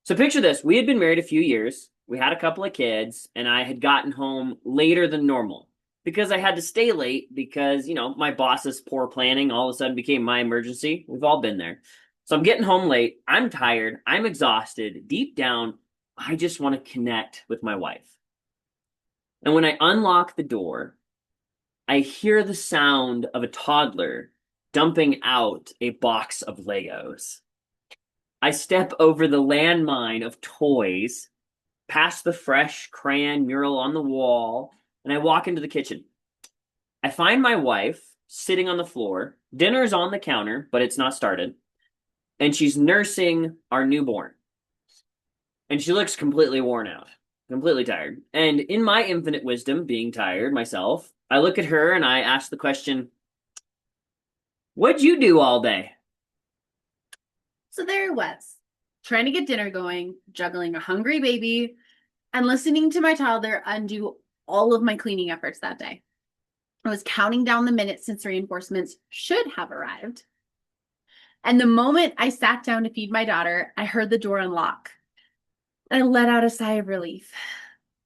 So picture this. We had been married a few years. We had a couple of kids, and I had gotten home later than normal because I had to stay late because, my boss's poor planning all of a sudden became my emergency. We've all been there. So I'm getting home late. I'm tired. I'm exhausted. Deep down, I just want to connect with my wife. And when I unlock the door, I hear the sound of a toddler dumping out a box of Legos. I step over the landmine of toys, past the fresh crayon mural on the wall, and I walk into the kitchen. I find my wife sitting on the floor. Dinner's on the counter, but it's not started. And she's nursing our newborn. And she looks completely worn out, completely tired. And in my infinite wisdom, being tired myself, I look at her and I ask the question, what'd you do all day? So there I was, trying to get dinner going, juggling a hungry baby, and listening to my toddler undo all of my cleaning efforts that day. I was counting down the minutes since reinforcements should have arrived. And the moment I sat down to feed my daughter, I heard the door unlock. I let out a sigh of relief.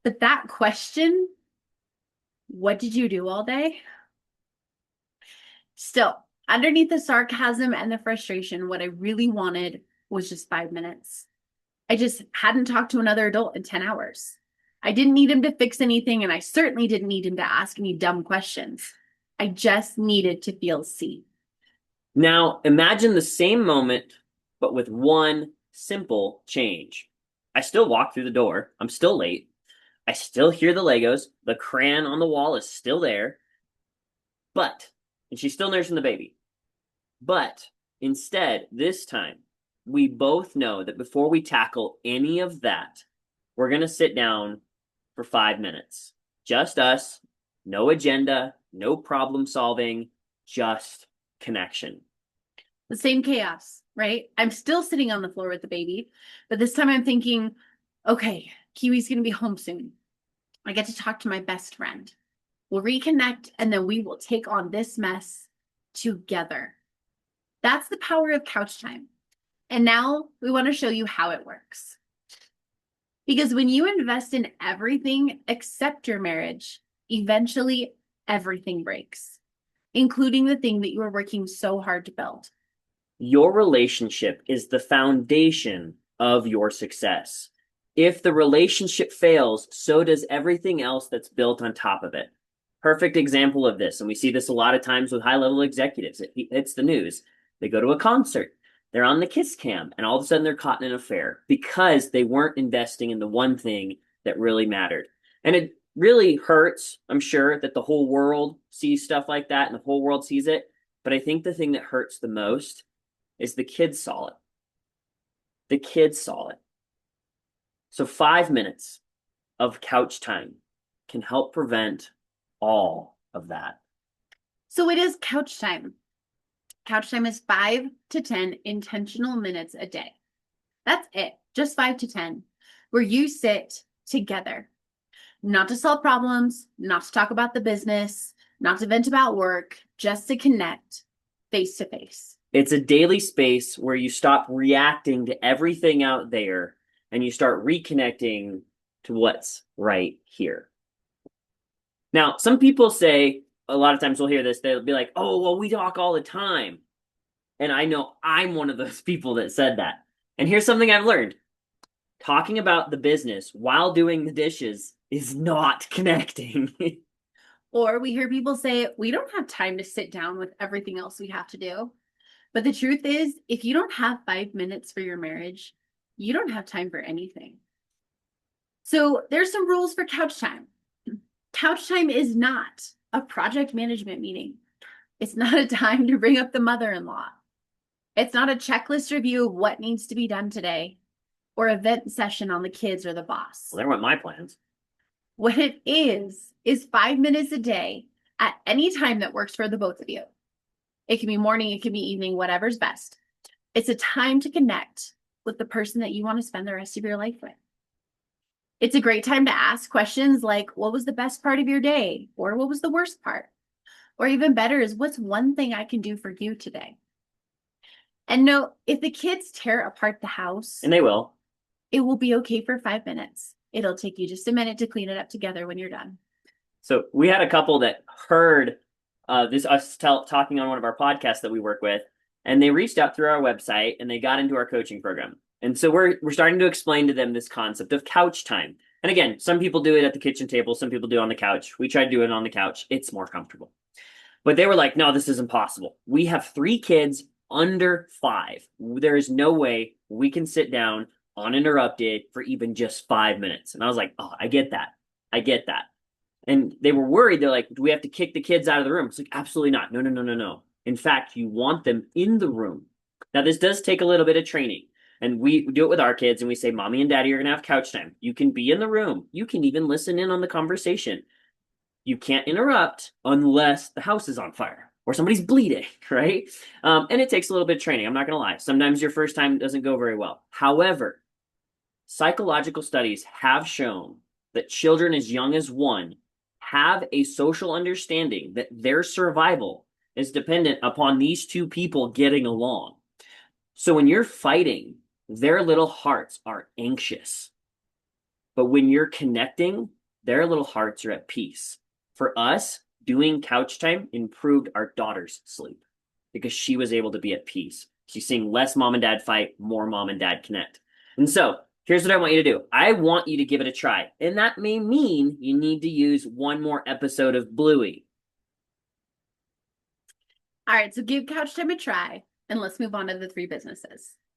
But that question, what did you do all day? Still, underneath the sarcasm and the frustration, what I really wanted was just 5 minutes. I just hadn't talked to another adult in 10 hours. I didn't need him to fix anything, and I certainly didn't need him to ask any dumb questions. I just needed to feel seen. Now, imagine the same moment, but with one simple change. I still walk through the door. I'm still late. I still hear the Legos. The crayon on the wall is still there. And she's still nursing the baby. But instead, this time, we both know that before we tackle any of that, we're going to sit down for 5 minutes. Just us, no agenda, no problem solving, just connection. The same chaos, right? I'm still sitting on the floor with the baby, but this time I'm thinking, okay, Kiwi's going to be home soon. I get to talk to my best friend. We'll reconnect, and then we will take on this mess together. That's the power of couch time. And now we want to show you how it works. Because when you invest in everything except your marriage, eventually everything breaks, including the thing that you are working so hard to build. Your relationship is the foundation of your success. If the relationship fails, so does everything else that's built on top of it. Perfect example of this, and we see this a lot of times with high-level executives. It's the news. They go to a concert. They're on the kiss cam, and all of a sudden they're caught in an affair because they weren't investing in the one thing that really mattered. And it really hurts, I'm sure, that the whole world sees stuff like that and the whole world sees it. But I think the thing that hurts the most is the kids saw it. The kids saw it. So 5 minutes of couch time can help prevent all of that. So it is couch time. Couch time is 5 to 10 intentional minutes a day. That's it, just 5 to 10, where you sit together, not to solve problems, not to talk about the business, not to vent about work, just to connect face to face. It's a daily space where you stop reacting to everything out there and you start reconnecting to what's right here. Now, some people say, a lot of times we'll hear this, they'll be like, oh, well, we talk all the time. And I know I'm one of those people that said that. And here's something I've learned. Talking about the business while doing the dishes is not connecting. Or we hear people say, we don't have time to sit down with everything else we have to do. But the truth is, if you don't have 5 minutes for your marriage, you don't have time for anything. So there's some rules for couch time. Couch time is not a project management meeting. It's not a time to bring up the mother-in-law. It's not a checklist review of what needs to be done today or a vent session on the kids or the boss. Well, there went my plans. What it is 5 minutes a day at any time that works for the both of you. It can be morning, it can be evening, whatever's best. It's a time to connect with the person that you want to spend the rest of your life with. It's a great time to ask questions like, what was the best part of your day? Or what was the worst part? Or even better is, what's one thing I can do for you today? And no, if the kids tear apart the house, And they will. It will be okay for 5 minutes. It'll take you just a minute to clean it up together when you're done. So we had a couple that heard this us talking on one of our podcasts that we work with, and they reached out through our website and they got into our coaching program. And so we're starting to explain to them this concept of couch time. And again, some people do it at the kitchen table, some people do it on the couch. We try to do it on the couch. It's more comfortable. But they were like, no, this isn't possible. We have 3 kids under 5. There is no way we can sit down uninterrupted for even just 5 minutes. And I was like, oh, I get that. I get that. And they were worried. They're like, do we have to kick the kids out of the room? It's like, absolutely not. No, no, no, no, no. In fact, you want them in the room. Now, this does take a little bit of training. And we do it with our kids and we say, mommy and daddy are going to have couch time. You can be in the room. You can even listen in on the conversation. You can't interrupt unless the house is on fire or somebody's bleeding, right? And it takes a little bit of training. I'm not going to lie. Sometimes your first time doesn't go very well. However, psychological studies have shown that children as young as 1 have a social understanding that their survival is dependent upon these 2 people getting along. So when you're fighting, their little hearts are anxious. But when you're connecting, their little hearts are at peace. For us, doing couch time improved our daughter's sleep because she was able to be at peace. She's seeing less mom and dad fight, more mom and dad connect. And so here's what I want you to do. I want you to give it a try. And that may mean you need to use 1 more episode of Bluey. All right, so give couch time a try and let's move on to the 3 businesses.